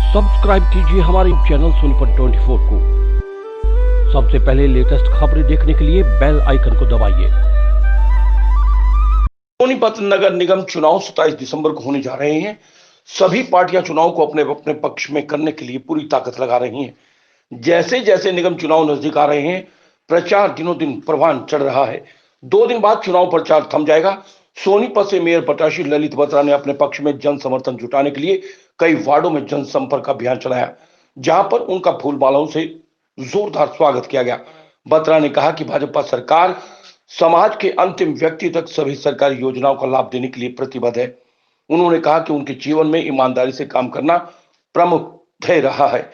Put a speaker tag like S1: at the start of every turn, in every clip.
S1: Subscribe कीजिए हमारे channel Sonipat 24 को। सबसे पहले लेटेस्ट खबरें देखने के लिए बेल आइकन को दबाइए।
S2: सोनीपत नगर निगम चुनाव 27 दिसंबर को होने जा रहे हैं। सभी पार्टियां चुनाव को अपने अपने पक्ष में करने के लिए पूरी ताकत लगा रही हैं। जैसे जैसे निगम चुनाव नजदीक आ रहे हैं, प्रचार दिनों दिन परवान चढ़ रहा है। 2 दिन बाद चुनाव प्रचार थम जाएगा। सोनीपत से मेयर प्रत्याशी ललित बत्रा ने अपने पक्ष में जन समर्थन जुटाने के लिए कई वार्डों में जनसंपर्क अभियान चलाया, जहां पर उनका फूल मालाओं से जोरदार स्वागत किया गया। बत्रा ने कहा कि भाजपा सरकार समाज के अंतिम व्यक्ति तक सभी सरकारी योजनाओं का लाभ देने के लिए प्रतिबद्ध है। उन्होंने कहा कि उनके जीवन में ईमानदारी से काम करना प्रमुख ध्येय रहा है।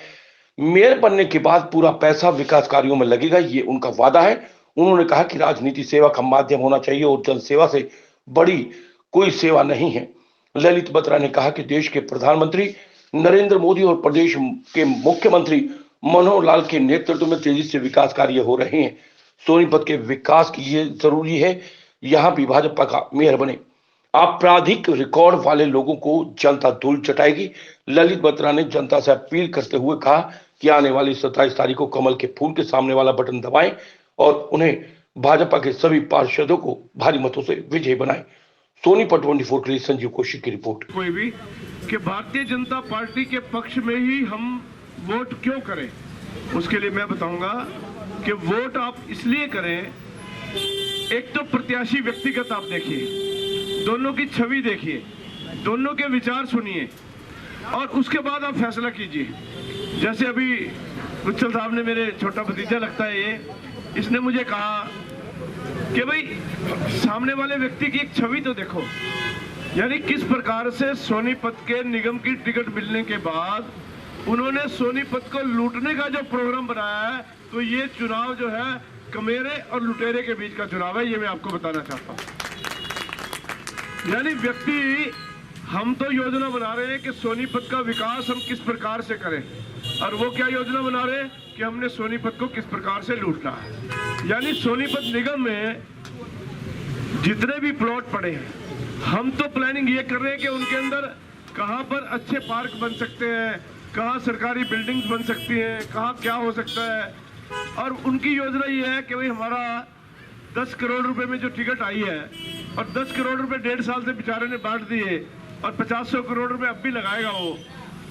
S2: मेयर बनने के बाद पूरा पैसा विकास कार्यों में लगेगा, ये उनका वादा है। उन्होंने कहा कि राजनीति सेवा का माध्यम होना चाहिए और जन सेवा से बड़ी कोई सेवा नहीं है। ललित बत्रा ने कहा कि देश के प्रधानमंत्री नरेंद्र मोदी और प्रदेश के मुख्यमंत्री मनोहर लाल के नेतृत्व में तेजी से विकास कार्य हो रहे हैं। सोनीपत के विकास के लिए जरूरी है यहां भी भाजपा का मेयर बने। आपराधिक रिकॉर्ड वाले लोगों को जनता धूल चटाएगी। ललित बत्रा ने जनता से अपील करते हुए कहा कि आने वाली 27 तारीख को कमल के फूल के सामने वाला बटन दबाएं और उन्हें भाजपा के सभी पार्षदों को भारी मतों से विजयी बनाएं। सोनीपत 24 के लिए संजीव कौशिक की रिपोर्ट।
S3: कोई भी कि भारतीय जनता पार्टी के पक्ष में ही हम वोट क्यों करें, उसके लिए मैं बताऊंगा कि वोट आप इसलिए करें, एक तो प्रत्याशी व्यक्तिगत आप देखिए, दोनों की छवि देखिए, दोनों के विचार सुनिए और उसके बाद आप फैसला कीजिए। जैसे अभी गुज्जल साहब ने, मेरे छोटा भतीजा लगता है ये, इसने मुझे कहा कि भाई सामने वाले व्यक्ति की एक छवि तो देखो, यानी किस प्रकार से सोनीपत के निगम की टिकट मिलने के बाद उन्होंने सोनीपत को लूटने का जो प्रोग्राम बनाया है, तो ये चुनाव जो है कमेरे और लुटेरे के बीच का चुनाव है, ये मैं आपको बताना चाहता हूं। यानी व्यक्ति, हम तो योजना बना रहे हैं कि सोनीपत का विकास हम किस प्रकार से करें, और वो क्या योजना बना रहे हैं कि हमने सोनीपत को किस प्रकार से लूटना है। यानी सोनीपत निगम में जितने भी प्लॉट पड़े हैं, हम तो प्लानिंग ये कर रहे हैं कि उनके अंदर कहां पर अच्छे पार्क बन सकते हैं, कहां सरकारी बिल्डिंग्स बन सकती हैं, कहां क्या हो सकता है। और उनकी योजना ये है कि भाई हमारा 10 करोड़ रुपए में जो टिकट आई है, और 10 करोड़ रुपए 1.5 साल से बेचारे ने बांट दिए और 50-100 करोड़ रुपए अब भी लगाएगा वो,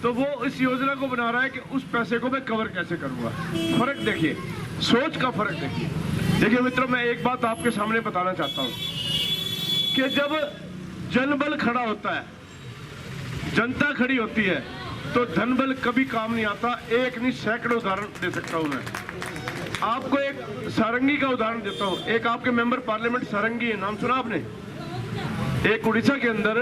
S3: तो वो इस योजना को बना रहा है कि उस पैसे को मैं कवर कैसे करूंगा। फर्क देखिए, सोच का फर्क देखिए। देखिए मित्रों, मैं एक बात आपके सामने बताना चाहता हूं कि जब जनबल खड़ा होता है, जनता खड़ी होती है, तो धनबल कभी काम नहीं आता। एक नहीं, सैकड़ों उदाहरण दे सकता हूं मैं आपको। एक सारंगी का उदाहरण देता हूं। एक आपके मेंबर पार्लियामेंट सारंगी है, नाम सुना आपने? एक उड़ीसा के अंदर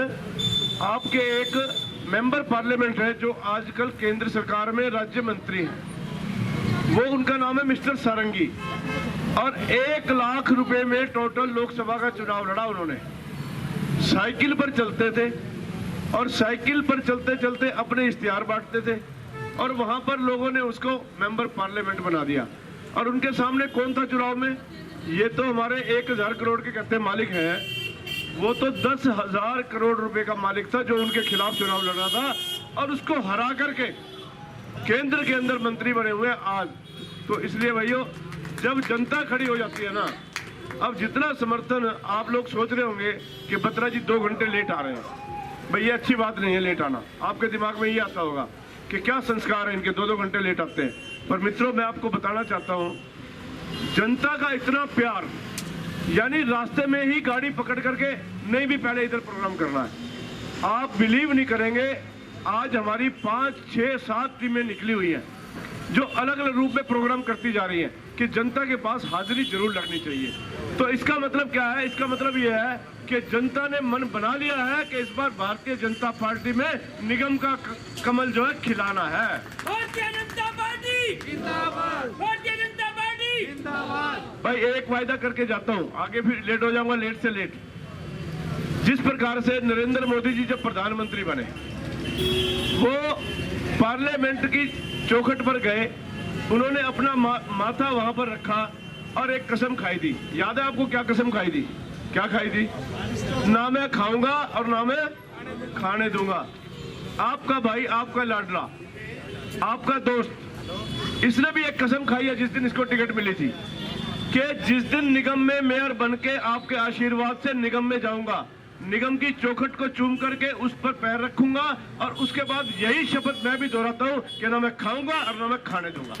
S3: आपके एक मेंबर पार्लियामेंट है जो आजकल केंद्र सरकार में राज्य मंत्री हैं, वो उनका नाम है मिस्टर सारंगी, और 1 लाख रुपए में टोटल लोकसभा का चुनाव लड़ा उन्होंने। साइकिल पर चलते थे और साइकिल पर चलते चलते अपने इश्तिहार बांटते थे, और वहां पर लोगों ने उसको मेंबर पार्लियामेंट बना दिया। और उनके सामने कौन था चुनाव में? ये तो हमारे 1000 करोड़ के कहते मालिक हैं, वो तो 10,000 करोड़ रुपए का मालिक था जो उनके खिलाफ चुनाव लड़ रहा था, और उसको हरा करके केंद्र के अंदर मंत्री बने हुए आज। तो इसलिए भाइयों, जब जनता खड़ी हो जाती है ना, अब जितना समर्थन आप लोग सोच रहे होंगे कि बत्रा जी 2 घंटे लेट आ रहे हैं, भाई ये अच्छी बात नहीं है लेट आना। आपके दिमाग में ये आता होगा कि क्या संस्कार है इनके, 2-2 घंटे लेट आते हैं। पर मित्रों, मैं आपको बताना चाहता हूं, जनता का इतना प्यार, यानी रास्ते में ही गाड़ी पकड़ करके नहीं भी पहले इधर प्रोग्राम करना है। आप बिलीव नहीं करेंगे, आज हमारी 5, 6, 7 टीमें निकली हुई हैं जो अलग अलग रूप में प्रोग्राम करती जा रही हैं कि जनता के पास हाजिरी जरूर लगनी चाहिए। तो इसका मतलब क्या है? इसका मतलब यह है कि जनता ने मन बना लिया है कि इस बार भारतीय जनता पार्टी में निगम का कमल जो है खिलाना है। भारतीय जनता पार्टी जिंदाबाद, भारतीय जनता पार्टी जिंदाबाद। भाई एक वायदा करके जाता हूं, आगे फिर लेट हो जाऊंगा, लेट से लेट। जिस प्रकार से नरेंद्र मोदी जी जब प्रधानमंत्री बने, वो पार्लियामेंट की चौखट पर गए, उन्होंने अपना माथा वहां पर रखा और एक कसम खाई थी। याद है आपको क्या कसम खाई थी? क्या खाई थी? ना मैं खाऊंगा और ना मैं खाने दूंगा। आपका भाई, आपका लाडला आपका दोस्त, इसने भी एक कसम खाई है जिस दिन इसको टिकट मिली थी कि जिस दिन निगम में मेयर बनके आपके आशीर्वाद से निगम में जाऊंगा, निगम की चौखट को चूम करके उस पर पैर रखूंगा और उसके बाद यही शपथ मैं भी दोहराता हूं कि ना मैं खाऊंगा और ना मैं खाने दूंगा।